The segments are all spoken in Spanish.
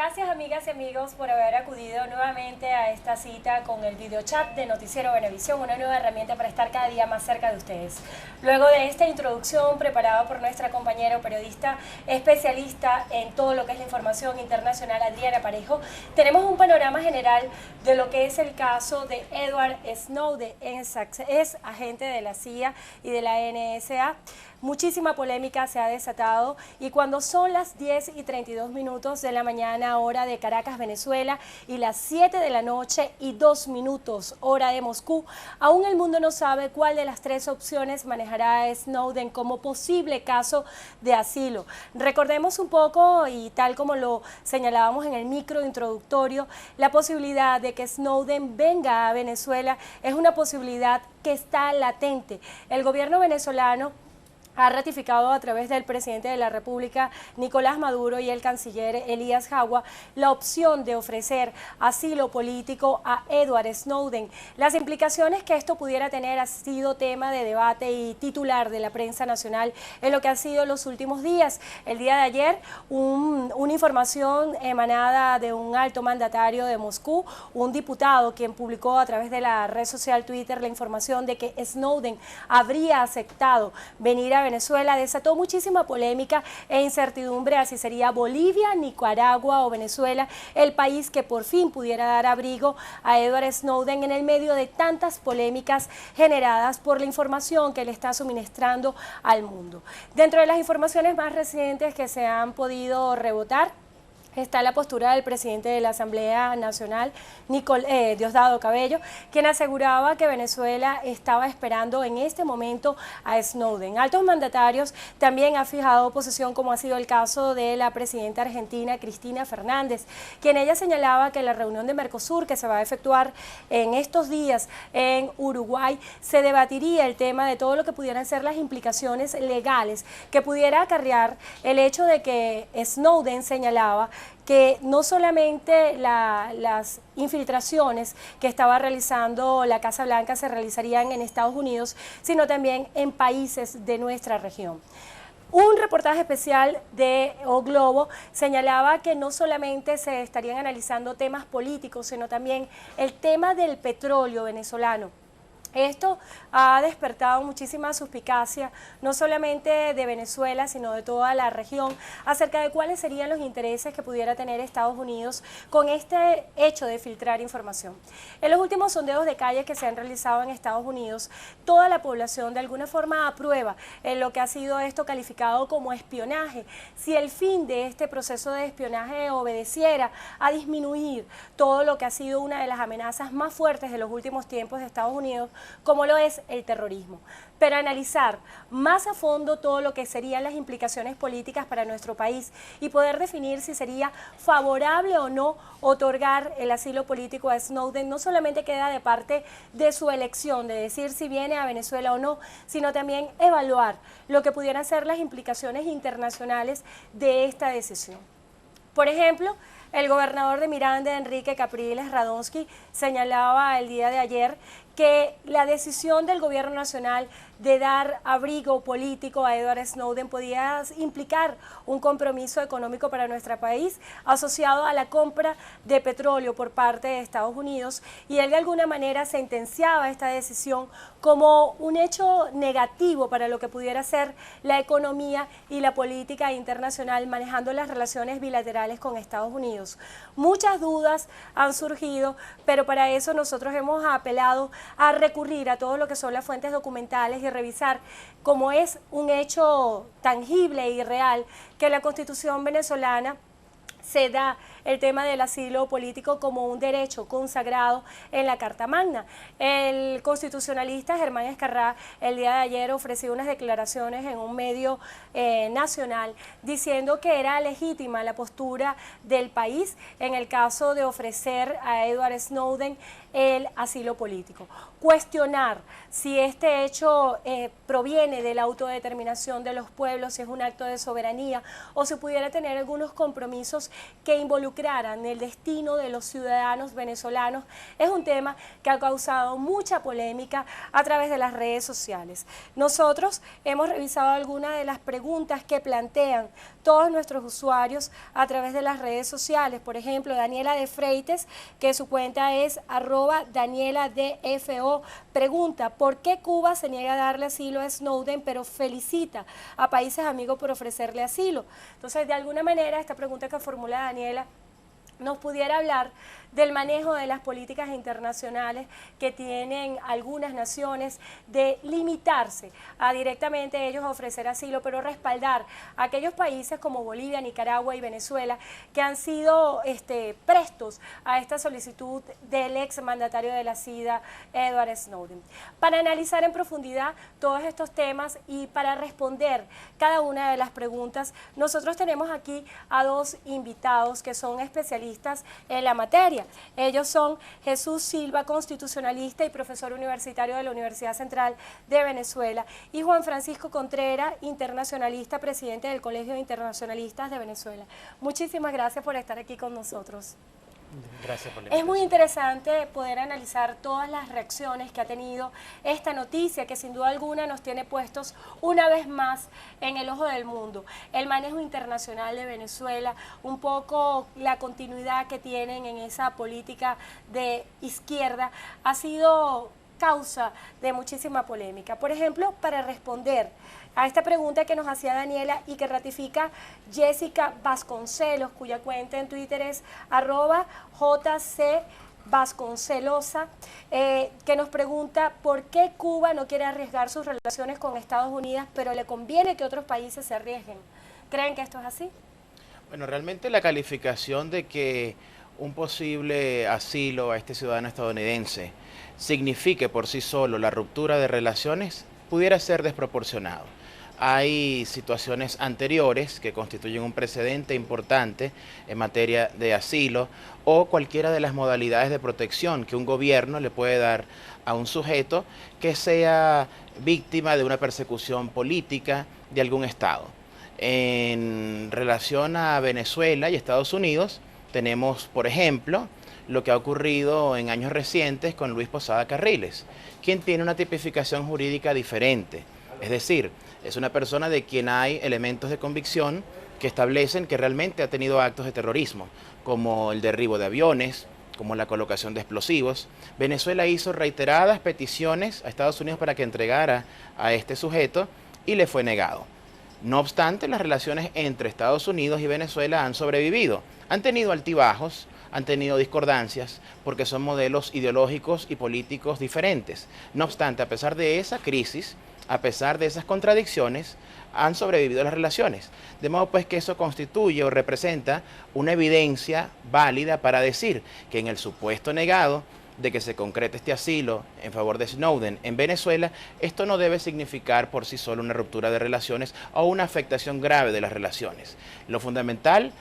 Gracias amigas y amigos por haber acudido nuevamente a esta cita con el videochat de Noticiero Venevisión, una nueva herramienta para estar cada día más cerca de ustedes. Luego de esta introducción preparada por nuestra compañera periodista especialista en todo lo que es la información internacional, Adriana Parejo, tenemos un panorama general de lo que es el caso de Edward Snowden, es agente de la CIA y de la NSA. Muchísima polémica se ha desatado y cuando son las 10:32 de la mañana, hora de Caracas, Venezuela, y las 7 de la noche y 2 minutos, hora de Moscú, aún el mundo no sabe cuál de las tres opciones manejará a Snowden como posible caso de asilo. Recordemos un poco, y tal como lo señalábamos en el micro introductorio, la posibilidad de que Snowden venga a Venezuela es una posibilidad que está latente. El gobierno venezolano ha ratificado a través del presidente de la República, Nicolás Maduro, y el canciller Elías Jagua, la opción de ofrecer asilo político a Edward Snowden. Las implicaciones que esto pudiera tener ha sido tema de debate y titular de la prensa nacional en lo que ha sido los últimos días. El día de ayer, una información emanada de un alto mandatario de Moscú, un diputado quien publicó a través de la red social Twitter la información de que Snowden habría aceptado venir a Venezuela, desató muchísima polémica e incertidumbre a si sería Bolivia, Nicaragua o Venezuela el país que por fin pudiera dar abrigo a Edward Snowden en el medio de tantas polémicas generadas por la información que le está suministrando al mundo. Dentro de las informaciones más recientes que se han podido rebotar está la postura del presidente de la Asamblea Nacional, Diosdado Cabello, quien aseguraba que Venezuela estaba esperando en este momento a Snowden. Altos mandatarios también han fijado posición, como ha sido el caso de la presidenta argentina, Cristina Fernández, quien ella señalaba que en la reunión de Mercosur que se va a efectuar en estos días en Uruguay, se debatiría el tema de todo lo que pudieran ser las implicaciones legales que pudiera acarrear el hecho de que Snowden señalaba que no solamente las infiltraciones que estaba realizando la Casa Blanca se realizarían en Estados Unidos, sino también en países de nuestra región. Un reportaje especial de O Globo señalaba que no solamente se estarían analizando temas políticos, sino también el tema del petróleo venezolano. Esto ha despertado muchísima suspicacia, no solamente de Venezuela, sino de toda la región, acerca de cuáles serían los intereses que pudiera tener Estados Unidos con este hecho de filtrar información. En los últimos sondeos de calle que se han realizado en Estados Unidos, toda la población de alguna forma aprueba en lo que ha sido esto calificado como espionaje. Si el fin de este proceso de espionaje obedeciera a disminuir todo lo que ha sido una de las amenazas más fuertes de los últimos tiempos de Estados Unidos, como lo es el terrorismo, pero analizar más a fondo todo lo que serían las implicaciones políticas para nuestro país y poder definir si sería favorable o no otorgar el asilo político a Snowden, no solamente queda de parte de su elección, de decir si viene a Venezuela o no, sino también evaluar lo que pudieran ser las implicaciones internacionales de esta decisión. Por ejemplo, el gobernador de Miranda, Enrique Capriles Radonsky, señalaba el día de ayer que la decisión del gobierno nacional de dar abrigo político a Edward Snowden podía implicar un compromiso económico para nuestro país asociado a la compra de petróleo por parte de Estados Unidos, y él de alguna manera sentenciaba esta decisión como un hecho negativo para lo que pudiera ser la economía y la política internacional manejando las relaciones bilaterales con Estados Unidos. Muchas dudas han surgido, pero para eso nosotros hemos apelado a recurrir a todo lo que son las fuentes documentales y revisar cómo es un hecho tangible y real que la Constitución venezolana se da el tema del asilo político como un derecho consagrado en la Carta Magna. El constitucionalista Germán Escarrá el día de ayer ofreció unas declaraciones en un medio nacional diciendo que era legítima la postura del país en el caso de ofrecer a Edward Snowden el asilo político. Cuestionar si este hecho proviene de la autodeterminación de los pueblos, si es un acto de soberanía o si pudiera tener algunos compromisos que involucran involucraran el destino de los ciudadanos venezolanos es un tema que ha causado mucha polémica a través de las redes sociales. Nosotros hemos revisado algunas de las preguntas que plantean todos nuestros usuarios a través de las redes sociales. Por ejemplo, Daniela de Freites, que su cuenta es @DanielaDFO, pregunta: ¿por qué Cuba se niega a darle asilo a Snowden, pero felicita a países amigos por ofrecerle asilo? Entonces, de alguna manera, esta pregunta que formula Daniela nos pudiera hablar del manejo de las políticas internacionales que tienen algunas naciones de limitarse a directamente ellos ofrecer asilo, pero respaldar a aquellos países como Bolivia, Nicaragua y Venezuela que han sido prestos a esta solicitud del ex mandatario de la CIDA, Edward Snowden. Para analizar en profundidad todos estos temas y para responder cada una de las preguntas, nosotros tenemos aquí a dos invitados que son especialistas en la materia. Ellos son Jesús Silva, constitucionalista y profesor universitario de la Universidad Central de Venezuela, y Juan Francisco Contreras, internacionalista, presidente del Colegio de Internacionalistas de Venezuela. Muchísimas gracias por estar aquí con nosotros. Gracias por la Es invitación. muy interesante poder analizar todas las reacciones que ha tenido esta noticia, que sin duda alguna nos tiene puestos una vez más en el ojo del mundo. El manejo internacional de Venezuela, un poco la continuidad que tienen en esa política de izquierda, ha sido causa de muchísima polémica. Por ejemplo, para responder a esta pregunta que nos hacía Daniela y que ratifica Jessica Vasconcelos, cuya cuenta en Twitter es @JC_Vasconcelosa, que nos pregunta por qué Cuba no quiere arriesgar sus relaciones con Estados Unidos, pero le conviene que otros países se arriesguen. ¿Creen que esto es así? Bueno, realmente la calificación de que un posible asilo a este ciudadano estadounidense signifique por sí solo la ruptura de relaciones pudiera ser desproporcionado. Hay situaciones anteriores que constituyen un precedente importante en materia de asilo o cualquiera de las modalidades de protección que un gobierno le puede dar a un sujeto que sea víctima de una persecución política de algún Estado. En relación a Venezuela y Estados Unidos, tenemos, por ejemplo, lo que ha ocurrido en años recientes con Luis Posada Carriles, quien tiene una tipificación jurídica diferente. Es decir, es una persona de quien hay elementos de convicción que establecen que realmente ha tenido actos de terrorismo, como el derribo de aviones, como la colocación de explosivos. Venezuela hizo reiteradas peticiones a Estados Unidos para que entregara a este sujeto y le fue negado. No obstante, las relaciones entre Estados Unidos y Venezuela han sobrevivido. Han tenido altibajos, han tenido discordancias, porque son modelos ideológicos y políticos diferentes. No obstante, a pesar de esa crisis, a pesar de esas contradicciones, han sobrevivido las relaciones. De modo pues que eso constituye o representa una evidencia válida para decir que en el supuesto negado de que se concrete este asilo en favor de Snowden en Venezuela, esto no debe significar por sí solo una ruptura de relaciones o una afectación grave de las relaciones. Lo fundamental,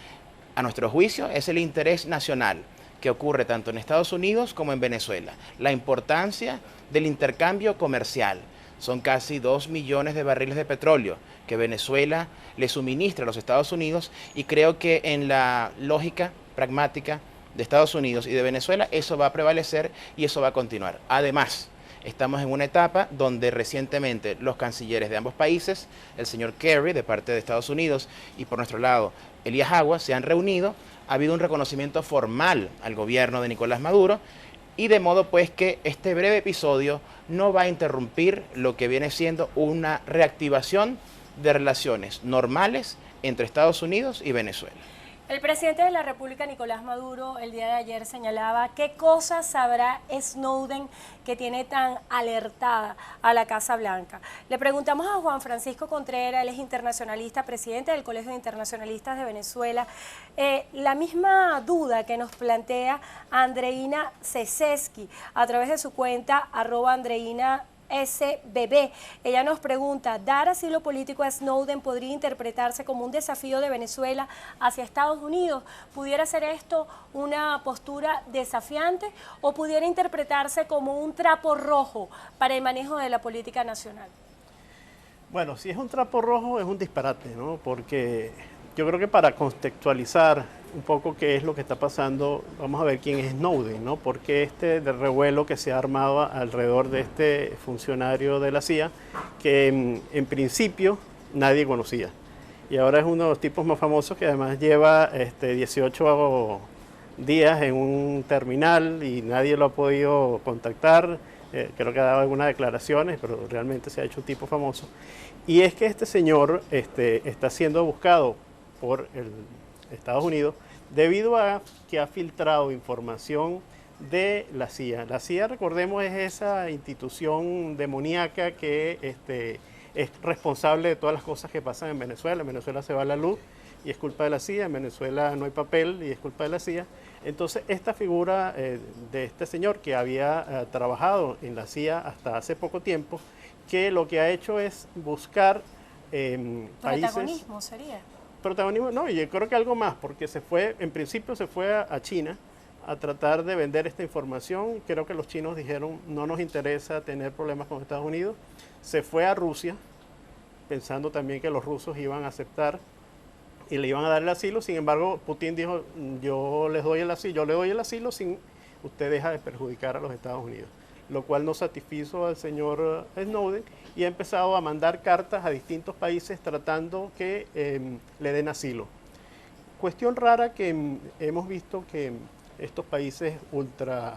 a nuestro juicio, es el interés nacional que ocurre tanto en Estados Unidos como en Venezuela. La importancia del intercambio comercial. Son casi 2 millones de barriles de petróleo que Venezuela le suministra a los Estados Unidos, y creo que en la lógica pragmática de Estados Unidos y de Venezuela eso va a prevalecer y eso va a continuar. Además, estamos en una etapa donde recientemente los cancilleres de ambos países, el señor Kerry de parte de Estados Unidos y por nuestro lado Elías Aguas, se han reunido. Ha habido un reconocimiento formal al gobierno de Nicolás Maduro, y de modo pues que este breve episodio no va a interrumpir lo que viene siendo una reactivación de relaciones normales entre Estados Unidos y Venezuela. El presidente de la República, Nicolás Maduro, el día de ayer señalaba qué cosas sabrá Snowden que tiene tan alertada a la Casa Blanca. Le preguntamos a Juan Francisco Contreras, él es internacionalista, presidente del Colegio de Internacionalistas de Venezuela, la misma duda que nos plantea Andreina Ceseski a través de su cuenta @Andreina SBB. Ella nos pregunta: ¿dar asilo político a Snowden podría interpretarse como un desafío de Venezuela hacia Estados Unidos? ¿Pudiera ser esto una postura desafiante o pudiera interpretarse como un trapo rojo para el manejo de la política nacional? Bueno, si es un trapo rojo es un disparate, ¿no? Porque Yo creo que para contextualizar un poco qué es lo que está pasando, vamos a ver quién es Snowden, ¿no? Porque de revuelo que se ha armado alrededor de este funcionario de la CIA, que en principio nadie conocía. Y ahora es uno de los tipos más famosos que además lleva 18 días en un terminal y nadie lo ha podido contactar. Creo que ha dado algunas declaraciones, pero realmente se ha hecho un tipo famoso. Y es que este señor está siendo buscado por Estados Unidos debido a que ha filtrado información de la CIA. La CIA, recordemos, es esa institución demoníaca que es responsable de todas las cosas que pasan en Venezuela. En Venezuela se va la luz y es culpa de la CIA, en Venezuela no hay papel y es culpa de la CIA. Entonces, esta figura de este señor que había trabajado en la CIA hasta hace poco tiempo, que lo que ha hecho es buscar países... Protagonismo sería. Protagonismo, no, y yo creo que algo más, porque en principio se fue a China a tratar de vender esta información. Creo que los chinos dijeron, no nos interesa tener problemas con Estados Unidos. Se fue a Rusia, pensando también que los rusos iban a aceptar y le iban a dar el asilo. Sin embargo, Putin dijo, yo le doy el asilo sin usted deja de perjudicar a los Estados Unidos, lo cual no satisfizo al señor Snowden y ha empezado a mandar cartas a distintos países tratando que le den asilo. Cuestión rara que hemos visto que estos países ultra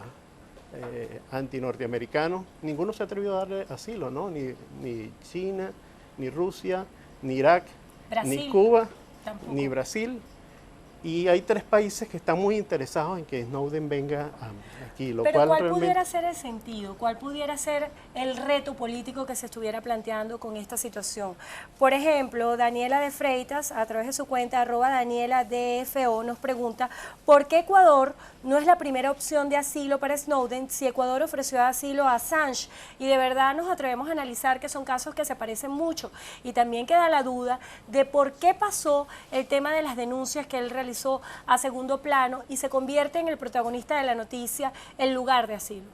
anti-norteamericanos, ninguno se ha atrevido a darle asilo, ¿no? Ni China, ni Rusia, ni Irak, Brasil, ni Cuba, tampoco. ni Brasil. Y hay 3 países que están muy interesados en que Snowden venga aquí, lo Pero cual ¿cuál realmente... pudiera ser el sentido? ¿Cuál pudiera ser el reto político que se estuviera planteando con esta situación? Por ejemplo, Daniela de Freitas, a través de su cuenta @DanielaDFO, nos pregunta ¿por qué Ecuador no es la primera opción de asilo para Snowden si Ecuador ofreció asilo a Assange? Y de verdad nos atrevemos a analizar que son casos que se parecen mucho. Y también queda la duda de por qué pasó el tema de las denuncias que él realizó a segundo plano y se convierte en el protagonista de la noticia en lugar de asilo.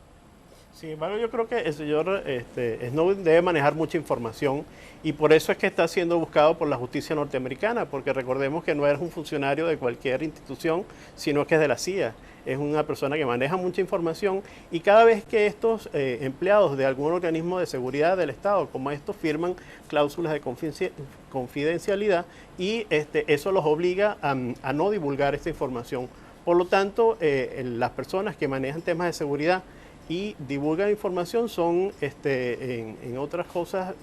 Sin embargo, yo creo que el señor Snowden debe manejar mucha información y por eso es que está siendo buscado por la justicia norteamericana, porque recordemos que no es un funcionario de cualquier institución, sino que es de la CIA. Es una persona que maneja mucha información y cada vez que estos empleados de algún organismo de seguridad del Estado, como estos, firman cláusulas de confidencialidad y eso los obliga a no divulgar esta información. Por lo tanto, las personas que manejan temas de seguridad y divulgan información son, en otras cosas,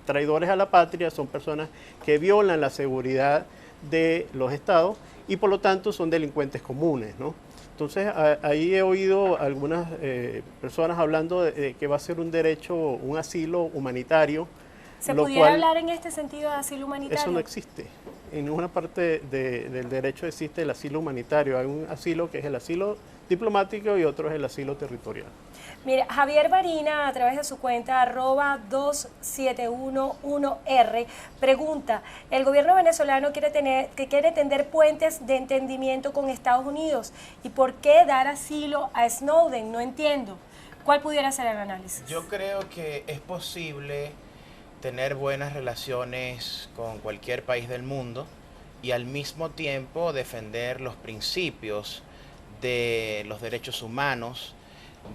traidores a la patria, son personas que violan la seguridad de los estados y por lo tanto son delincuentes comunes, ¿no? Entonces, ahí he oído algunas personas hablando de que va a ser un derecho, un asilo humanitario. ¿Se pudiera hablar en este sentido de asilo humanitario? Eso no existe. En ninguna parte del derecho existe el asilo humanitario. Hay un asilo que es el asilo diplomático y otro es el asilo territorial. Mire, Javier Barina, a través de su cuenta @2711R, pregunta, el gobierno venezolano quiere tender puentes de entendimiento con Estados Unidos. ¿Y por qué dar asilo a Snowden? No entiendo. ¿Cuál pudiera ser el análisis? Yo creo que es posible tener buenas relaciones con cualquier país del mundo y al mismo tiempo defender los principios de los derechos humanos,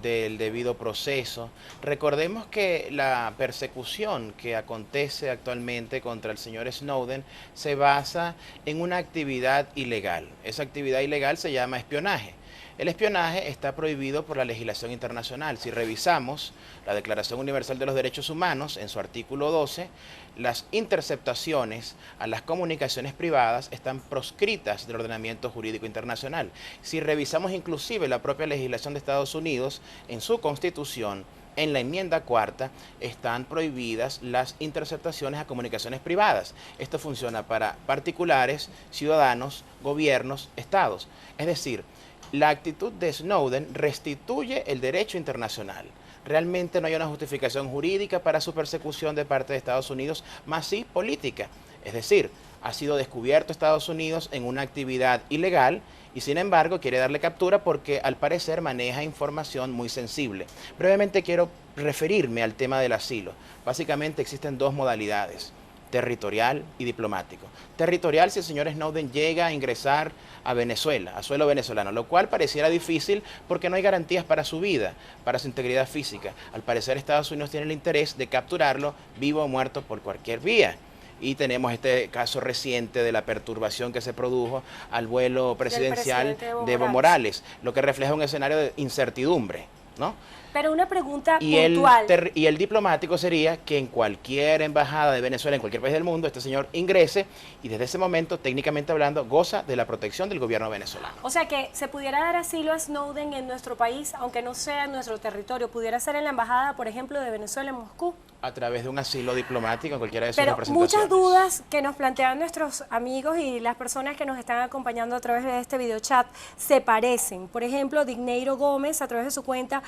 del debido proceso. Recordemos que la persecución que acontece actualmente contra el señor Snowden se basa en una actividad ilegal. Esa actividad ilegal se llama espionaje. El espionaje está prohibido por la legislación internacional. Si revisamos la Declaración Universal de los Derechos Humanos, en su artículo 12, las interceptaciones a las comunicaciones privadas están proscritas del ordenamiento jurídico internacional. Si revisamos inclusive la propia legislación de Estados Unidos, en su Constitución, en la enmienda 4ª, están prohibidas las interceptaciones a comunicaciones privadas. Esto funciona para particulares, ciudadanos, gobiernos, estados. Es decir, la actitud de Snowden restituye el derecho internacional. Realmente no hay una justificación jurídica para su persecución de parte de Estados Unidos, más sí política. Es decir, ha sido descubierto Estados Unidos en una actividad ilegal y sin embargo quiere darle captura porque al parecer maneja información muy sensible. Brevemente quiero referirme al tema del asilo. Básicamente existen 2 modalidades. territorial y diplomático. Territorial si el señor Snowden llega a ingresar a Venezuela, a suelo venezolano, lo cual pareciera difícil porque no hay garantías para su vida, para su integridad física. Al parecer Estados Unidos tiene el interés de capturarlo vivo o muerto por cualquier vía. Y tenemos este caso reciente de la perturbación que se produjo al vuelo presidencial de Evo Morales, lo que refleja un escenario de incertidumbre, ¿no? Pero una pregunta y puntual. Y el diplomático sería que en cualquier embajada de Venezuela, en cualquier país del mundo, este señor ingrese y desde ese momento, técnicamente hablando, goza de la protección del gobierno venezolano. O sea que se pudiera dar asilo a Snowden en nuestro país, aunque no sea en nuestro territorio. Pudiera ser en la embajada, por ejemplo, de Venezuela en Moscú. A través de un asilo diplomático en cualquiera de sus Pero representaciones. muchas dudas que nos plantean nuestros amigos y las personas que nos están acompañando a través de este videochat se parecen. Por ejemplo, Digneiro Gómez, a través de su cuenta,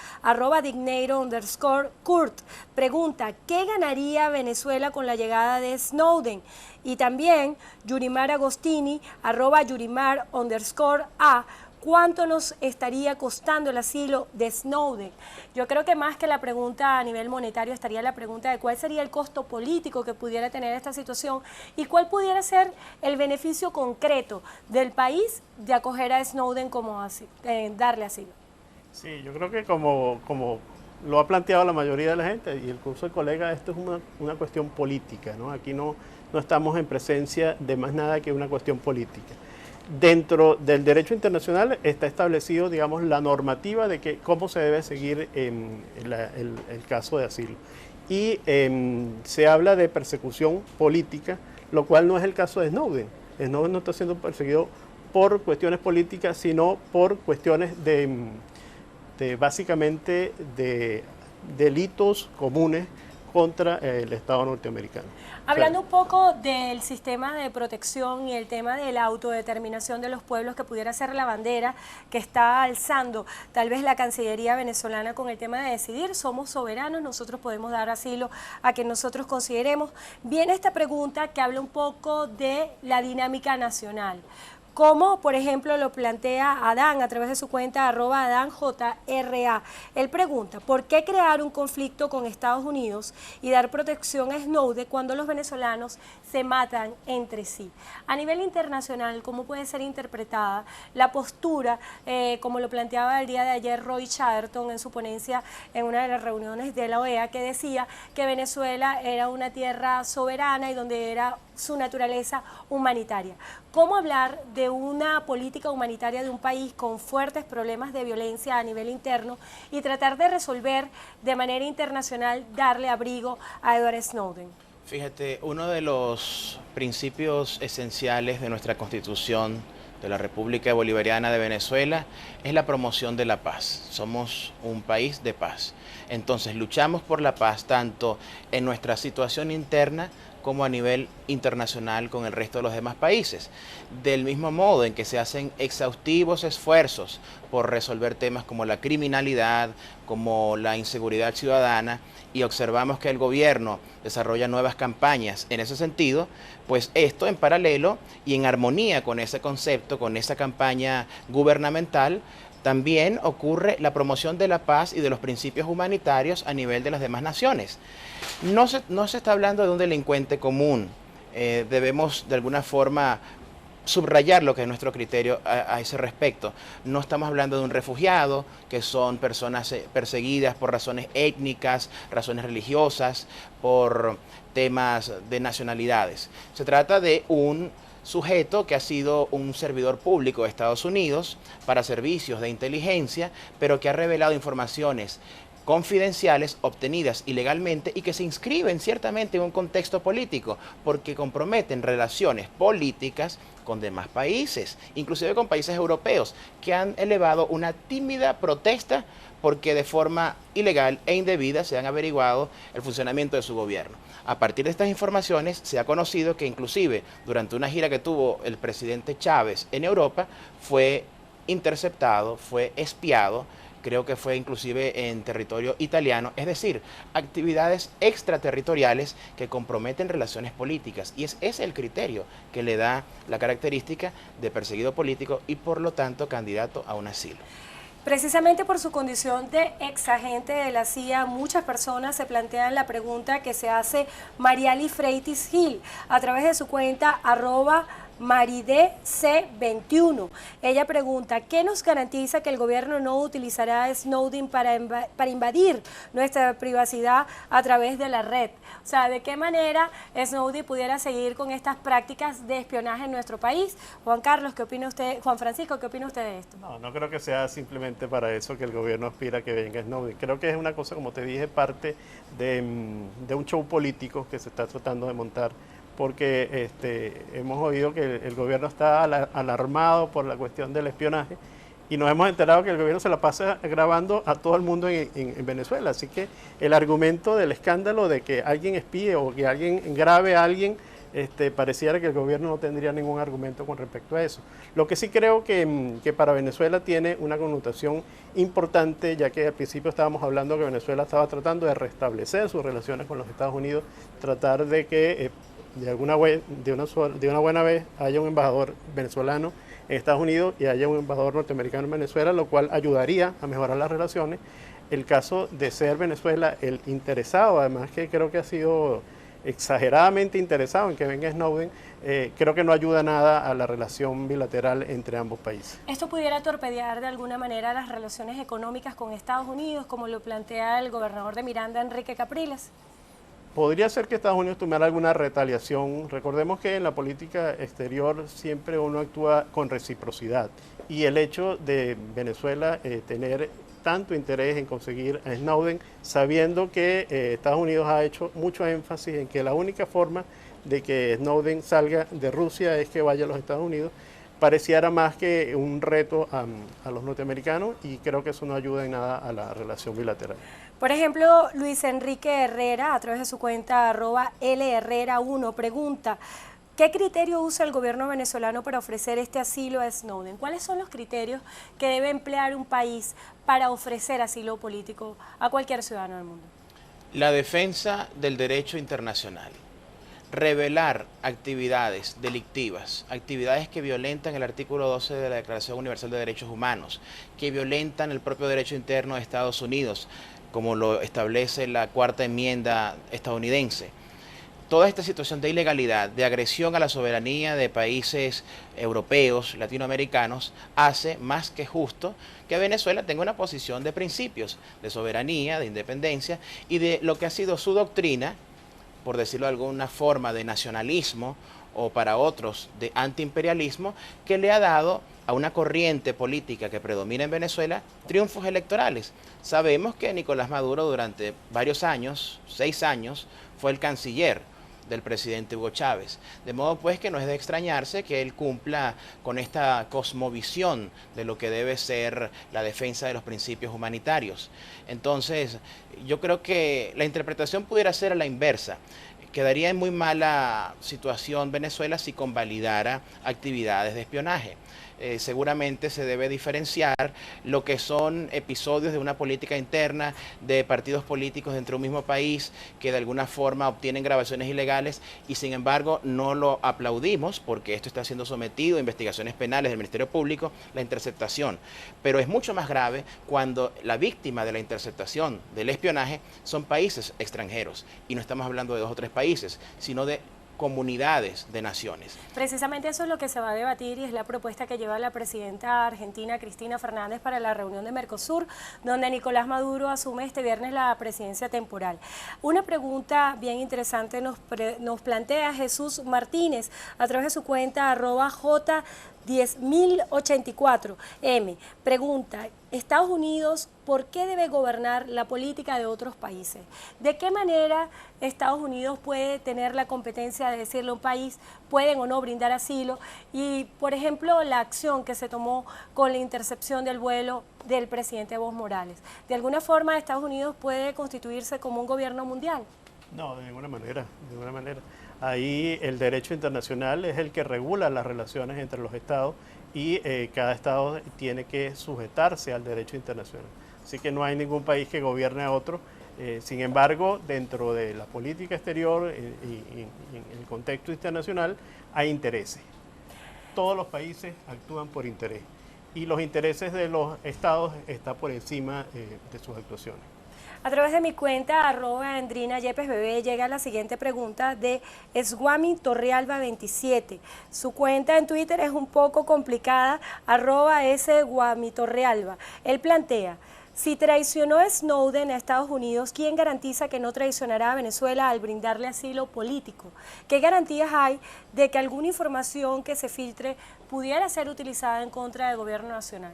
@Digneiro_Kurt, pregunta, ¿qué ganaría Venezuela con la llegada de Snowden? Y también Yurimar Agostini, @Yurimar_A, ¿cuánto nos estaría costando el asilo de Snowden? Yo creo que más que la pregunta a nivel monetario estaría la pregunta de cuál sería el costo político que pudiera tener esta situación y cuál pudiera ser el beneficio concreto del país de acoger a Snowden como darle asilo. Sí, yo creo que como lo ha planteado la mayoría de la gente y el curso de colega, esto es una cuestión política, ¿no? Aquí no estamos en presencia de más nada que una cuestión política. Dentro del derecho internacional está establecido, digamos, la normativa de que cómo se debe seguir el caso de asilo. Y se habla de persecución política, lo cual no es el caso de Snowden. Snowden no está siendo perseguido por cuestiones políticas, sino por cuestiones básicamente de delitos comunes contra el Estado norteamericano. Hablando un poco del sistema de protección y el tema de la autodeterminación de los pueblos, que pudiera ser la bandera que está alzando tal vez la Cancillería venezolana con el tema de decidir, somos soberanos, nosotros podemos dar asilo a quien nosotros consideremos. Viene esta pregunta que habla un poco de la dinámica nacional. Como, por ejemplo, lo plantea Adán a través de su cuenta @AdánJRA. Él pregunta, ¿por qué crear un conflicto con Estados Unidos y dar protección a Snowden cuando los venezolanos se matan entre sí? A nivel internacional, ¿cómo puede ser interpretada la postura, como lo planteaba el día de ayer Roy Chatterton en su ponencia en una de las reuniones de la OEA, que decía que Venezuela era una tierra soberana y donde era su naturaleza humanitaria? ¿Cómo hablar de una política humanitaria de un país con fuertes problemas de violencia a nivel interno y tratar de resolver de manera internacional, darle abrigo a Edward Snowden? Fíjate, uno de los principios esenciales de nuestra Constitución de la República Bolivariana de Venezuela es la promoción de la paz. Somos un país de paz. Entonces luchamos por la paz tanto en nuestra situación interna como a nivel internacional con el resto de los demás países. Del mismo modo en que se hacen exhaustivos esfuerzos por resolver temas como la criminalidad, como la inseguridad ciudadana, y observamos que el gobierno desarrolla nuevas campañas en ese sentido, pues esto en paralelo y en armonía con ese concepto, con esa campaña gubernamental, también ocurre la promoción de la paz y de los principios humanitarios a nivel de las demás naciones. No se está hablando de un delincuente común. Debemos de alguna forma subrayar lo que es nuestro criterio a ese respecto. No estamos hablando de un refugiado, que son personas perseguidas por razones étnicas, razones religiosas, por temas de nacionalidades. Se trata de un sujeto que ha sido un servidor público de Estados Unidos para servicios de inteligencia, pero que ha revelado informaciones confidenciales obtenidas ilegalmente y que se inscriben ciertamente en un contexto político porque comprometen relaciones políticas con demás países, inclusive con países europeos, que han elevado una tímida protesta porque de forma ilegal e indebida se han averiguado el funcionamiento de su gobierno. A partir de estas informaciones se ha conocido que inclusive durante una gira que tuvo el presidente Chávez en Europa fue interceptado, fue espiado, creo que fue inclusive en territorio italiano, es decir, actividades extraterritoriales que comprometen relaciones políticas, y ese es el criterio que le da la característica de perseguido político y por lo tanto candidato a un asilo. Precisamente por su condición de ex agente de la CIA, muchas personas se plantean la pregunta que se hace Mariali Freitis Gil a través de su cuenta @maridec21. Ella pregunta, ¿qué nos garantiza que el gobierno no utilizará a Snowden para invadir nuestra privacidad a través de la red? O sea, ¿de qué manera Snowden pudiera seguir con estas prácticas de espionaje en nuestro país? Juan Carlos, ¿qué opina usted? Juan Francisco, ¿qué opina usted de esto? No creo que sea simplemente para eso que el gobierno aspira a que venga Snowden. Creo que es una cosa, como te dije, parte de un show político que se está tratando de montar, porque hemos oído que el gobierno está alarmado por la cuestión del espionaje y nos hemos enterado que el gobierno se la pasa grabando a todo el mundo en Venezuela. Así que el argumento del escándalo de que alguien espíe o que alguien grabe a alguien, pareciera que el gobierno no tendría ningún argumento con respecto a eso. Lo que sí creo que para Venezuela tiene una connotación importante, ya que al principio estábamos hablando que Venezuela estaba tratando de restablecer sus relaciones con los Estados Unidos, tratar de que de una buena vez haya un embajador venezolano en Estados Unidos y haya un embajador norteamericano en Venezuela, lo cual ayudaría a mejorar las relaciones. El caso de ser Venezuela el interesado, además que creo que ha sido exageradamente interesado en que venga Snowden, creo que no ayuda nada a la relación bilateral entre ambos países. ¿Esto pudiera torpedear de alguna manera las relaciones económicas con Estados Unidos, como lo plantea el gobernador de Miranda, Enrique Capriles? Podría ser que Estados Unidos tomara alguna retaliación. Recordemos que en la política exterior siempre uno actúa con reciprocidad, y el hecho de Venezuela tener tanto interés en conseguir a Snowden, sabiendo que Estados Unidos ha hecho mucho énfasis en que la única forma de que Snowden salga de Rusia es que vaya a los Estados Unidos, pareciera más que un reto a los norteamericanos, y creo que eso no ayuda en nada a la relación bilateral. Por ejemplo, Luis Enrique Herrera, a través de su cuenta @lherrera1, pregunta, ¿qué criterio usa el gobierno venezolano para ofrecer este asilo a Snowden? ¿Cuáles son los criterios que debe emplear un país para ofrecer asilo político a cualquier ciudadano del mundo? La defensa del derecho internacional. Revelar actividades delictivas, actividades que violentan el artículo 12 de la Declaración Universal de Derechos Humanos, que violentan el propio derecho interno de Estados Unidos, como lo establece la Cuarta Enmienda estadounidense. Toda esta situación de ilegalidad, de agresión a la soberanía de países europeos, latinoamericanos, hace más que justo que Venezuela tenga una posición de principios, de soberanía, de independencia y de lo que ha sido su doctrina, por decirlo de alguna forma, de nacionalismo, o para otros de antiimperialismo, que le ha dado a una corriente política que predomina en Venezuela triunfos electorales. Sabemos que Nicolás Maduro durante varios años, 6 años, fue el canciller del presidente Hugo Chávez. De modo pues que no es de extrañarse que él cumpla con esta cosmovisión de lo que debe ser la defensa de los principios humanitarios. Entonces, yo creo que la interpretación pudiera ser a la inversa. Quedaría en muy mala situación Venezuela si convalidara actividades de espionaje. Seguramente se debe diferenciar lo que son episodios de una política interna de partidos políticos dentro de un mismo país que de alguna forma obtienen grabaciones ilegales y sin embargo no lo aplaudimos porque esto está siendo sometido a investigaciones penales del Ministerio Público, la interceptación. Pero es mucho más grave cuando la víctima de la interceptación del espionaje son países extranjeros y no estamos hablando de 2 o 3 países, sino de comunidades de naciones. Precisamente eso es lo que se va a debatir y es la propuesta que lleva la presidenta argentina Cristina Fernández para la reunión de Mercosur, donde Nicolás Maduro asume este viernes la presidencia temporal. Una pregunta bien interesante nos plantea Jesús Martínez a través de su cuenta @J10084M. Pregunta, Estados Unidos, ¿por qué debe gobernar la política de otros países? ¿De qué manera Estados Unidos puede tener la competencia de decirle a un país pueden o no brindar asilo? Y, por ejemplo, la acción que se tomó con la intercepción del vuelo del presidente Evo Morales. ¿De alguna forma Estados Unidos puede constituirse como un gobierno mundial? No, de ninguna manera, de ninguna manera. Ahí el derecho internacional es el que regula las relaciones entre los estados y cada estado tiene que sujetarse al derecho internacional. Así que no hay ningún país que gobierne a otro. Sin embargo, dentro de la política exterior y en el contexto internacional hay intereses. Todos los países actúan por interés. y los intereses de los estados está por encima de sus actuaciones. A través de mi cuenta, @Andrina Yepes Bebé, llega la siguiente pregunta de Esguami Torrealba 27. Su cuenta en Twitter es un poco complicada, @Esguami Torrealba. Él plantea: si traicionó Snowden a Estados Unidos, ¿quién garantiza que no traicionará a Venezuela al brindarle asilo político? ¿Qué garantías hay de que alguna información que se filtre pudiera ser utilizada en contra del gobierno nacional?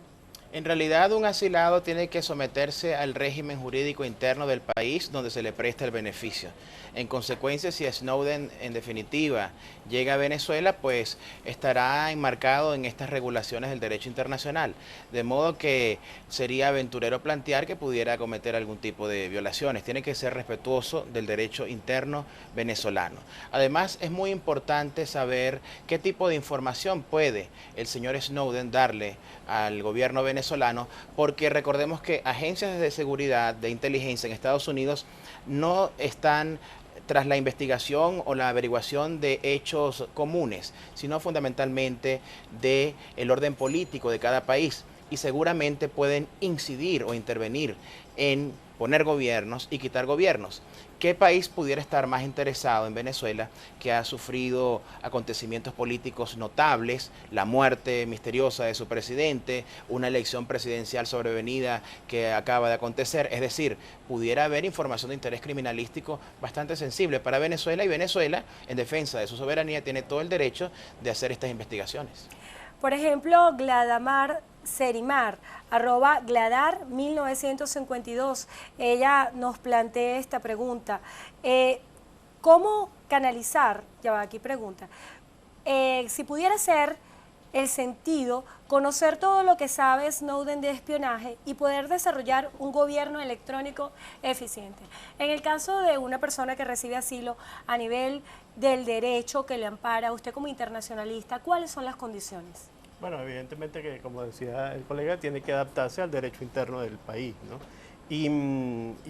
En realidad, un asilado tiene que someterse al régimen jurídico interno del país donde se le presta el beneficio. En consecuencia, si Snowden, en definitiva, llega a Venezuela, pues estará enmarcado en estas regulaciones del derecho internacional. De modo que sería aventurero plantear que pudiera cometer algún tipo de violaciones. Tiene que ser respetuoso del derecho interno venezolano. Además, es muy importante saber qué tipo de información puede el señor Snowden darle al gobierno venezolano, porque recordemos que agencias de seguridad, de inteligencia en Estados Unidos no están tras la investigación o la averiguación de hechos comunes, sino fundamentalmente del orden político de cada país, y seguramente pueden incidir o intervenir en poner gobiernos y quitar gobiernos. ¿Qué país pudiera estar más interesado en Venezuela, que ha sufrido acontecimientos políticos notables, la muerte misteriosa de su presidente, una elección presidencial sobrevenida que acaba de acontecer? Es decir, pudiera haber información de interés criminalístico bastante sensible para Venezuela, y Venezuela, en defensa de su soberanía, tiene todo el derecho de hacer estas investigaciones. Por ejemplo, Gladamar Serimar, @Gladar1952, ella nos plantea esta pregunta: ¿cómo canalizar, ya va aquí pregunta, si pudiera ser el sentido conocer todo lo que sabe Snowden de espionaje y poder desarrollar un gobierno electrónico eficiente? En el caso de una persona que recibe asilo, a nivel del derecho que le ampara, usted como internacionalista, ¿cuáles son las condiciones? Bueno, evidentemente que, como decía el colega, tiene que adaptarse al derecho interno del país, ¿no? Y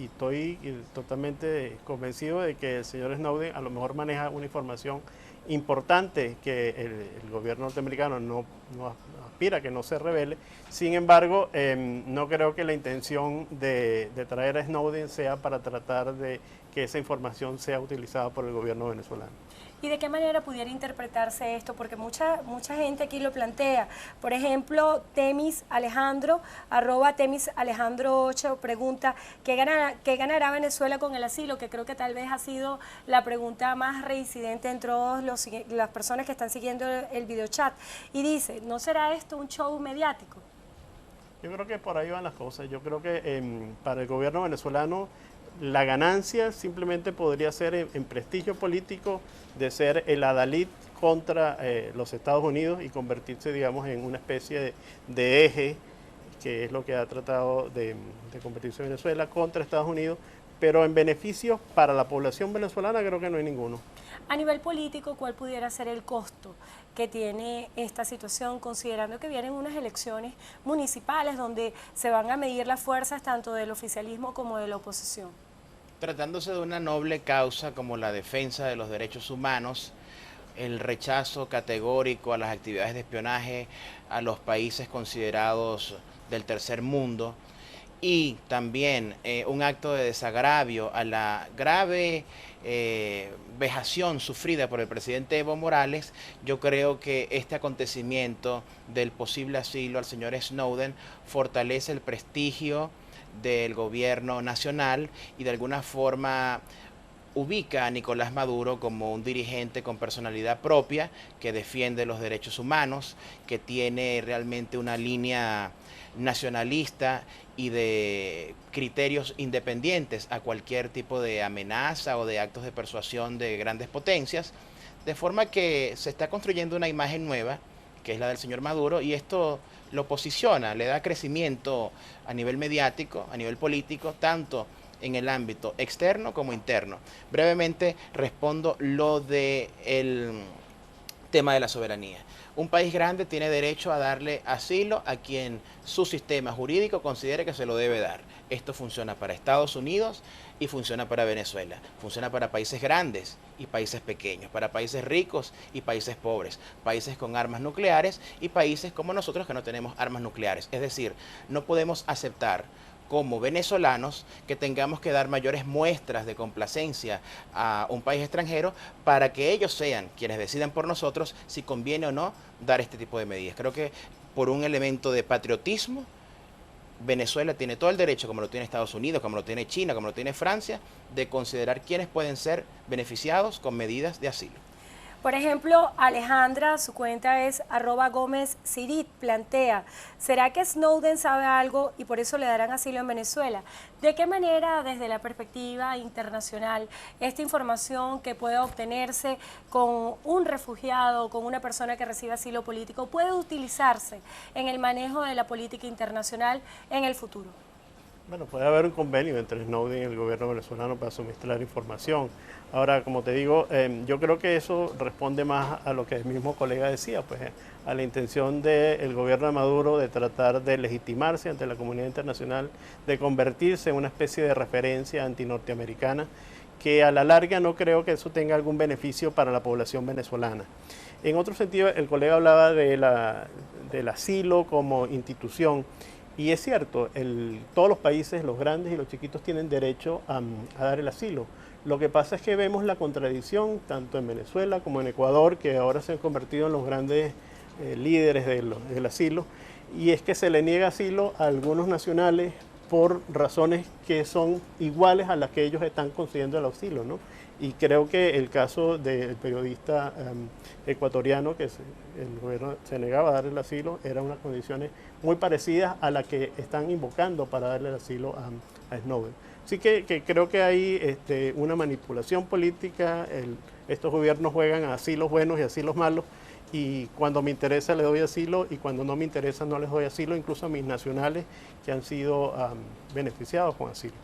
estoy totalmente convencido de que el señor Snowden a lo mejor maneja una información importante que el gobierno norteamericano no aspira a que no se revele. Sin embargo, no creo que la intención de traer a Snowden sea para tratar de que esa información sea utilizada por el gobierno venezolano. ¿Y de qué manera pudiera interpretarse esto? Porque mucha gente aquí lo plantea. Por ejemplo, Temis Alejandro, @TemisAlejandro8, pregunta: ¿qué ganará Venezuela con el asilo? Que creo que tal vez ha sido la pregunta más reincidente entre todas las personas que están siguiendo el videochat. Y dice: ¿no será esto un show mediático? Yo creo que por ahí van las cosas. Yo creo que para el gobierno venezolano la ganancia simplemente podría ser en prestigio político de ser el adalid contra los Estados Unidos y convertirse, digamos, en una especie de eje, que es lo que ha tratado de convertirse Venezuela contra Estados Unidos, pero en beneficios para la población venezolana creo que no hay ninguno. A nivel político, ¿cuál pudiera ser el costo que tiene esta situación, considerando que vienen unas elecciones municipales donde se van a medir las fuerzas tanto del oficialismo como de la oposición? Tratándose de una noble causa como la defensa de los derechos humanos, el rechazo categórico a las actividades de espionaje a los países considerados del tercer mundo, y también un acto de desagravio a la grave vejación sufrida por el presidente Evo Morales, yo creo que este acontecimiento del posible asilo al señor Snowden fortalece el prestigio del gobierno nacional y de alguna forma ubica a Nicolás Maduro como un dirigente con personalidad propia, que defiende los derechos humanos, que tiene realmente una línea nacionalista y de criterios independientes a cualquier tipo de amenaza o de actos de persuasión de grandes potencias, de forma que se está construyendo una imagen nueva, que es la del señor Maduro, y esto lo posiciona, le da crecimiento a nivel mediático, a nivel político, tanto en el ámbito externo como interno. Brevemente respondo lo de el tema de la soberanía. Un país grande tiene derecho a darle asilo a quien su sistema jurídico considere que se lo debe dar. Esto funciona para Estados Unidos y funciona para Venezuela. Funciona para países grandes y países pequeños, para países ricos y países pobres, países con armas nucleares y países como nosotros que no tenemos armas nucleares. Es decir, no podemos aceptar como venezolanos que tengamos que dar mayores muestras de complacencia a un país extranjero para que ellos sean quienes decidan por nosotros si conviene o no dar este tipo de medidas. Creo que por un elemento de patriotismo, Venezuela tiene todo el derecho, como lo tiene Estados Unidos, como lo tiene China, como lo tiene Francia, de considerar quiénes pueden ser beneficiados con medidas de asilo. Por ejemplo, Alejandra, su cuenta es @GómezCirit, plantea, ¿será que Snowden sabe algo y por eso le darán asilo en Venezuela? ¿De qué manera, desde la perspectiva internacional, esta información que puede obtenerse con un refugiado, con una persona que recibe asilo político, puede utilizarse en el manejo de la política internacional en el futuro? Bueno, puede haber un convenio entre Snowden y el gobierno venezolano para suministrar información. Ahora, como te digo, yo creo que eso responde más a lo que el mismo colega decía, pues a la intención del gobierno de Maduro de tratar de legitimarse ante la comunidad internacional, de convertirse en una especie de referencia antinorteamericana, que a la larga no creo que eso tenga algún beneficio para la población venezolana. En otro sentido, el colega hablaba del asilo como institución. Y es cierto, todos los países, los grandes y los chiquitos, tienen derecho a dar el asilo. Lo que pasa es que vemos la contradicción tanto en Venezuela como en Ecuador, que ahora se han convertido en los grandes líderes del asilo, y es que se le niega asilo a algunos nacionales por razones que son iguales a las que ellos están consiguiendo el asilo, ¿no? Y creo que el caso del periodista ecuatoriano, que el gobierno se negaba a darle el asilo, eran unas condiciones muy parecidas a las que están invocando para darle el asilo a Snowden. Así que creo que hay una manipulación política, estos gobiernos juegan a asilos buenos y asilos malos, y cuando me interesa les doy asilo y cuando no me interesa no les doy asilo, incluso a mis nacionales que han sido beneficiados con asilo.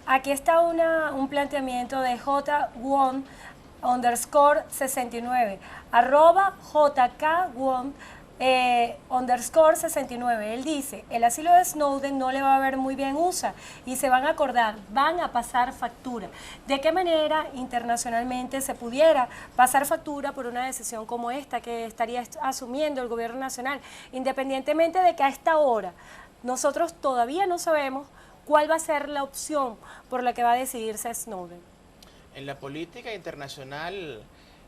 Aquí está un planteamiento de JWon_69, @JKWon_69. Él dice, el asilo de Snowden no le va a ver muy bien USA y se van a acordar, van a pasar factura. ¿De qué manera internacionalmente se pudiera pasar factura por una decisión como esta que estaría asumiendo el gobierno nacional, independientemente de que a esta hora nosotros todavía no sabemos cuál va a ser la opción por la que va a decidirse Snowden? En la política internacional,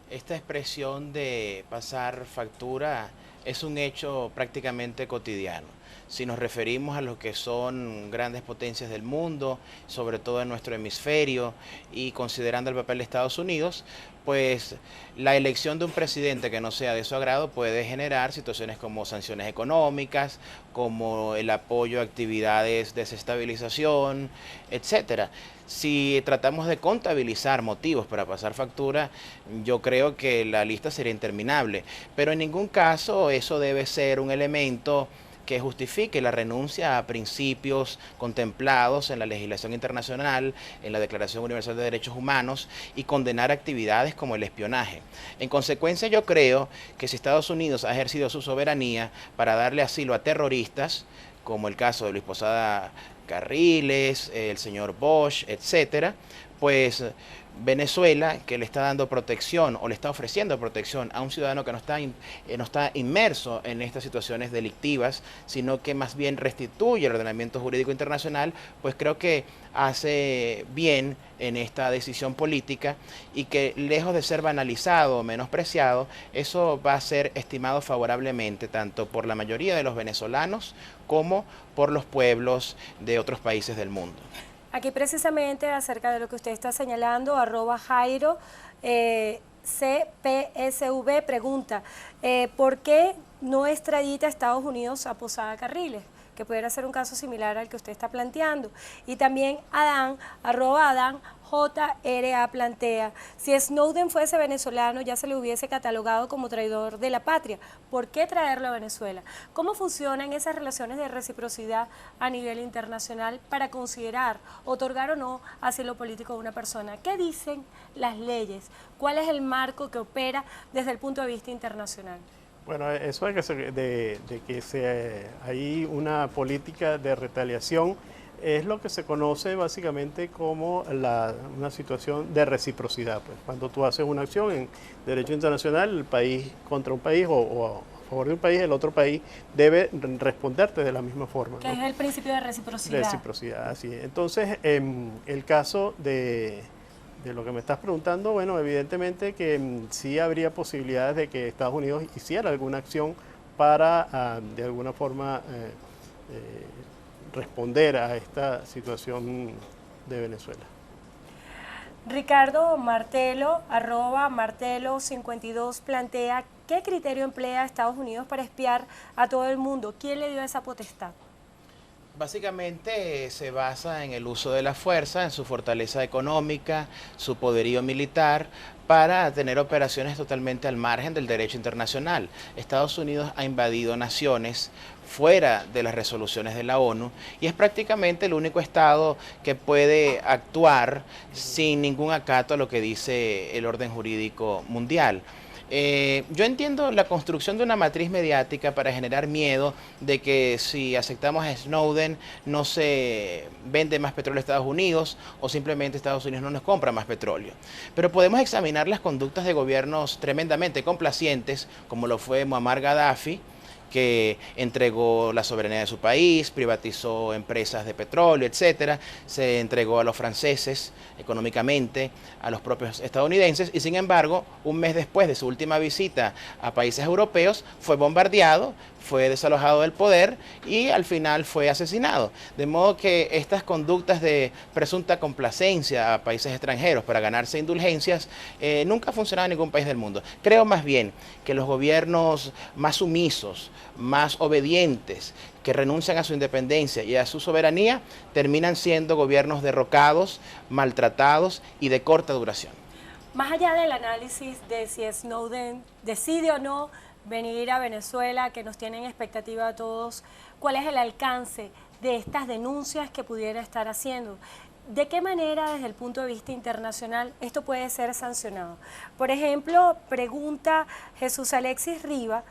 esta expresión de pasar factura es un hecho prácticamente cotidiano. Si nos referimos a lo que son grandes potencias del mundo, sobre todo en nuestro hemisferio, y considerando el papel de Estados Unidos, pues la elección de un presidente que no sea de su agrado puede generar situaciones como sanciones económicas, como el apoyo a actividades de desestabilización, etcétera. Si tratamos de contabilizar motivos para pasar factura, yo creo que la lista sería interminable, pero en ningún caso eso debe ser un elemento que justifique la renuncia a principios contemplados en la legislación internacional, en la Declaración Universal de Derechos Humanos, y condenar actividades como el espionaje. En consecuencia, yo creo que si Estados Unidos ha ejercido su soberanía para darle asilo a terroristas, como el caso de Luis Posada Carriles, el señor Bosch, etcétera, pues Venezuela, que le está dando protección o le está ofreciendo protección a un ciudadano que no está inmerso en estas situaciones delictivas, sino que más bien restituye el ordenamiento jurídico internacional, pues creo que hace bien en esta decisión política, y que lejos de ser banalizado o menospreciado, eso va a ser estimado favorablemente tanto por la mayoría de los venezolanos como por los pueblos de otros países del mundo. Aquí precisamente acerca de lo que usted está señalando, @Jairo CPSV pregunta, ¿por qué no extradita a Estados Unidos a Posada Carriles, que pudiera ser un caso similar al que usted está planteando. Y también Adán, @Adán JRA plantea, si Snowden fuese venezolano ya se le hubiese catalogado como traidor de la patria, ¿por qué traerlo a Venezuela? ¿Cómo funcionan esas relaciones de reciprocidad a nivel internacional para considerar, otorgar o no asilo político a una persona? ¿Qué dicen las leyes? ¿Cuál es el marco que opera desde el punto de vista internacional? Bueno, eso de que hay una política de retaliación es lo que se conoce básicamente como una situación de reciprocidad. Pues, cuando tú haces una acción en derecho internacional, el país contra un país o a favor de un país, el otro país debe responderte de la misma forma, Que ¿no? es el principio de reciprocidad. Reciprocidad, así es. Entonces, el caso de lo que me estás preguntando, bueno, evidentemente que sí habría posibilidades de que Estados Unidos hiciera alguna acción para, de alguna forma, responder a esta situación de Venezuela. Ricardo Martelo, @Martelo52, plantea, ¿qué criterio emplea Estados Unidos para espiar a todo el mundo? ¿Quién le dio esa potestad? Básicamente se basa en el uso de la fuerza, en su fortaleza económica, su poderío militar, para tener operaciones totalmente al margen del derecho internacional. Estados Unidos ha invadido naciones fuera de las resoluciones de la ONU y es prácticamente el único Estado que puede actuar sin ningún acato a lo que dice el orden jurídico mundial. Yo entiendo la construcción de una matriz mediática para generar miedo de que si aceptamos a Snowden no se vende más petróleo a Estados Unidos o simplemente Estados Unidos no nos compra más petróleo. Pero podemos examinar las conductas de gobiernos tremendamente complacientes, como lo fue Muammar Gaddafi, que entregó la soberanía de su país, privatizó empresas de petróleo, etcétera, se entregó a los franceses económicamente, a los propios estadounidenses, y sin embargo, un mes después de su última visita a países europeos, fue bombardeado, fue desalojado del poder y al final fue asesinado. De modo que estas conductas de presunta complacencia a países extranjeros para ganarse indulgencias nunca funcionaron en ningún país del mundo. Creo más bien que los gobiernos más sumisos, más obedientes, que renuncian a su independencia y a su soberanía, terminan siendo gobiernos derrocados, maltratados y de corta duración. Más allá del análisis de si Snowden decide o no venir a Venezuela, que nos tienen expectativa a todos, ¿cuál es el alcance de estas denuncias que pudiera estar haciendo? ¿De qué manera, desde el punto de vista internacional, esto puede ser sancionado? Por ejemplo, pregunta Jesús Alexis Riva,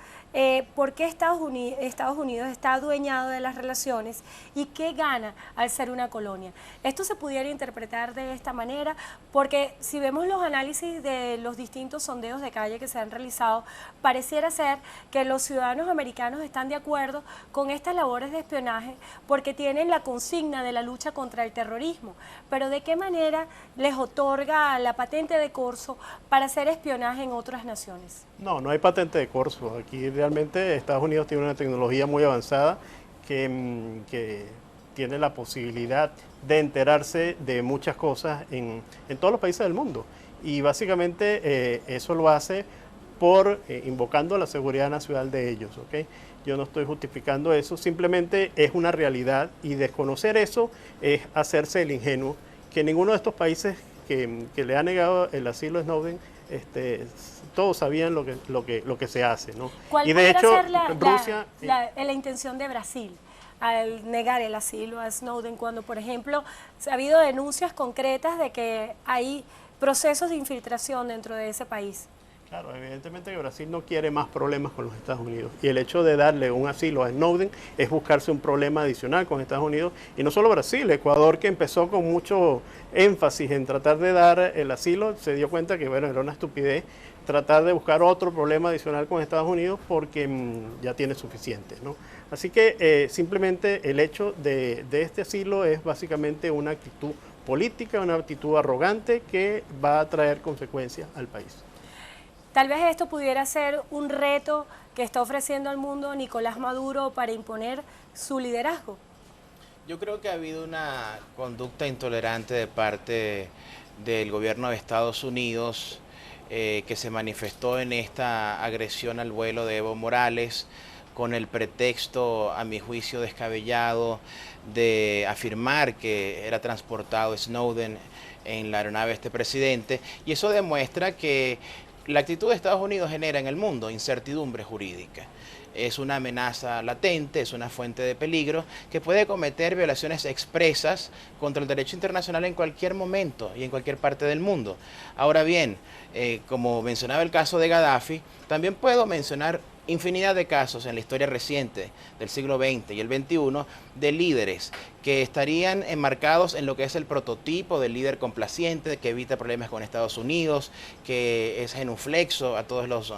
¿por qué Estados Unidos está adueñado de las relaciones y qué gana al ser una colonia? Esto se pudiera interpretar de esta manera porque si vemos los análisis de los distintos sondeos de calle que se han realizado, pareciera ser que los ciudadanos americanos están de acuerdo con estas labores de espionaje porque tienen la consigna de la lucha contra el terrorismo. Pero ¿de qué manera les otorga la patente de corso para hacer espionaje en otras naciones? No hay patente de corso. Aquí realmente Estados Unidos tiene una tecnología muy avanzada que tiene la posibilidad de enterarse de muchas cosas en todos los países del mundo. Y básicamente eso lo hace por invocando la seguridad nacional de ellos, ¿ok? Yo no estoy justificando eso, simplemente es una realidad y desconocer eso es hacerse el ingenuo, que ninguno de estos países que le ha negado el asilo a Snowden, todos sabían lo que se hace, ¿no? ¿Cuál y de hecho, ser Rusia... la intención de Brasil al negar el asilo a Snowden cuando, por ejemplo, ha habido denuncias concretas de que hay procesos de infiltración dentro de ese país? Claro, evidentemente que Brasil no quiere más problemas con los Estados Unidos y el hecho de darle un asilo a Snowden es buscarse un problema adicional con Estados Unidos y no solo Brasil, Ecuador, que empezó con mucho énfasis en tratar de dar el asilo, se dio cuenta que bueno, era una estupidez tratar de buscar otro problema adicional con Estados Unidos porque ya tiene suficiente, ¿no? Así que simplemente el hecho de este asilo es básicamente una actitud política, una actitud arrogante que va a traer consecuencias al país. Tal vez esto pudiera ser un reto que está ofreciendo al mundo Nicolás Maduro para imponer su liderazgo. Yo creo que ha habido una conducta intolerante de parte del gobierno de Estados Unidos que se manifestó en esta agresión al vuelo de Evo Morales, con el pretexto, a mi juicio descabellado, de afirmar que era transportado Snowden en la aeronave de este presidente, y eso demuestra que la actitud de Estados Unidos genera en el mundo incertidumbre jurídica. Es una amenaza latente, es una fuente de peligro que puede cometer violaciones expresas contra el derecho internacional en cualquier momento y en cualquier parte del mundo. Ahora bien, como mencionaba el caso de Gaddafi, también puedo mencionar infinidad de casos en la historia reciente del siglo XX y el XXI de líderes que estarían enmarcados en lo que es el prototipo del líder complaciente, que evita problemas con Estados Unidos, que es genuflexo a todos los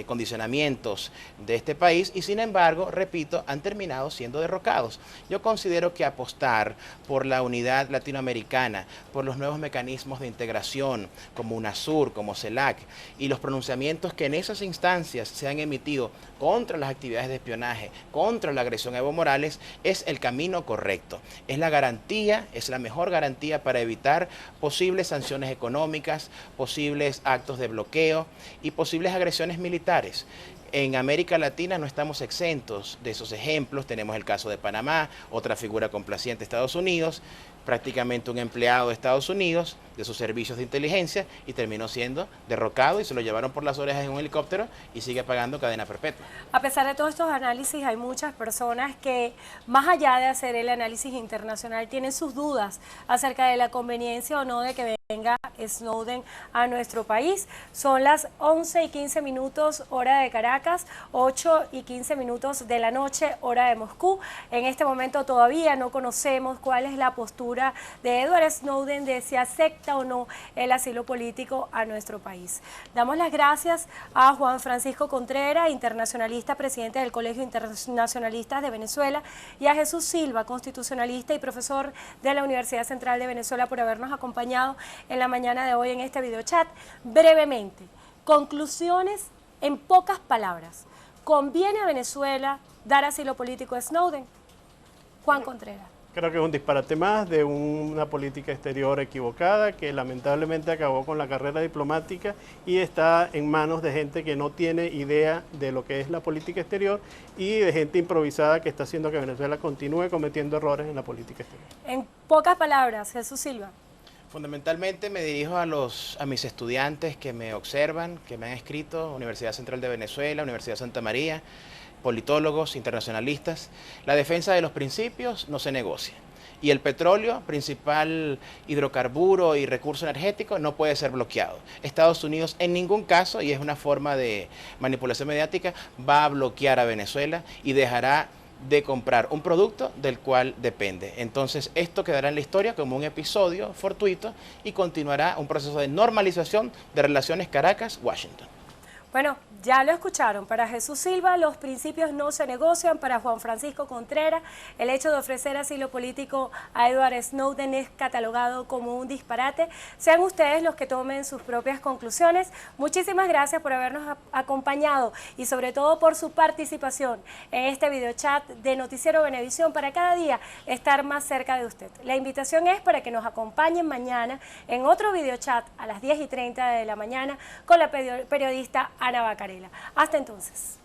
condicionamientos de este país y sin embargo, repito, han terminado siendo derrocados. Yo considero que apostar por la unidad latinoamericana, por los nuevos mecanismos de integración como UNASUR, como CELAC y los pronunciamientos que en esas instancias se han emitido contra las actividades de espionaje, contra la agresión a Evo Morales, es el camino correcto. Es la garantía, es la mejor garantía para evitar posibles sanciones económicas, posibles actos de bloqueo y posibles agresiones militares. En América Latina no estamos exentos de esos ejemplos. Tenemos el caso de Panamá, otra figura complaciente de Estados Unidos, prácticamente un empleado de Estados Unidos, de sus servicios de inteligencia, y terminó siendo derrocado y se lo llevaron por las orejas en un helicóptero y sigue pagando cadena perpetua. A pesar de todos estos análisis, hay muchas personas que, más allá de hacer el análisis internacional, tienen sus dudas acerca de la conveniencia o no de que venga Snowden a nuestro país. Son las 11:15 hora de Caracas, 8:15 de la noche hora de Moscú. En este momento todavía no conocemos cuál es la postura de Edward Snowden de si acepta o no el asilo político a nuestro país. Damos las gracias a Juan Francisco Contreras, internacionalista, presidente del Colegio Internacionalistas de Venezuela, y a Jesús Silva, constitucionalista y profesor de la Universidad Central de Venezuela, por habernos acompañado en la mañana de hoy en este videochat. Brevemente, conclusiones en pocas palabras. ¿Conviene a Venezuela dar asilo político a Snowden? Juan Contreras. Creo que es un disparate más de una política exterior equivocada que lamentablemente acabó con la carrera diplomática y está en manos de gente que no tiene idea de lo que es la política exterior y de gente improvisada que está haciendo que Venezuela continúe cometiendo errores en la política exterior. En pocas palabras, Jesús Silva. Fundamentalmente me dirijo a mis estudiantes que me observan, que me han escrito, Universidad Central de Venezuela, Universidad Santa María, politólogos, internacionalistas. La defensa de los principios no se negocia. Y el petróleo, principal hidrocarburo y recurso energético, no puede ser bloqueado. Estados Unidos en ningún caso, y es una forma de manipulación mediática, va a bloquear a Venezuela y dejará de comprar un producto del cual depende. Entonces esto quedará en la historia como un episodio fortuito y continuará un proceso de normalización de relaciones Caracas-Washington. Bueno, ya lo escucharon. Para Jesús Silva, los principios no se negocian. Para Juan Francisco Contreras, el hecho de ofrecer asilo político a Edward Snowden es catalogado como un disparate. Sean ustedes los que tomen sus propias conclusiones. Muchísimas gracias por habernos acompañado y sobre todo por su participación en este videochat de Noticiero Venevisión para cada día estar más cerca de usted. La invitación es para que nos acompañen mañana en otro videochat a las 10:30 de la mañana con la periodista Ana Bacarela. Hasta entonces.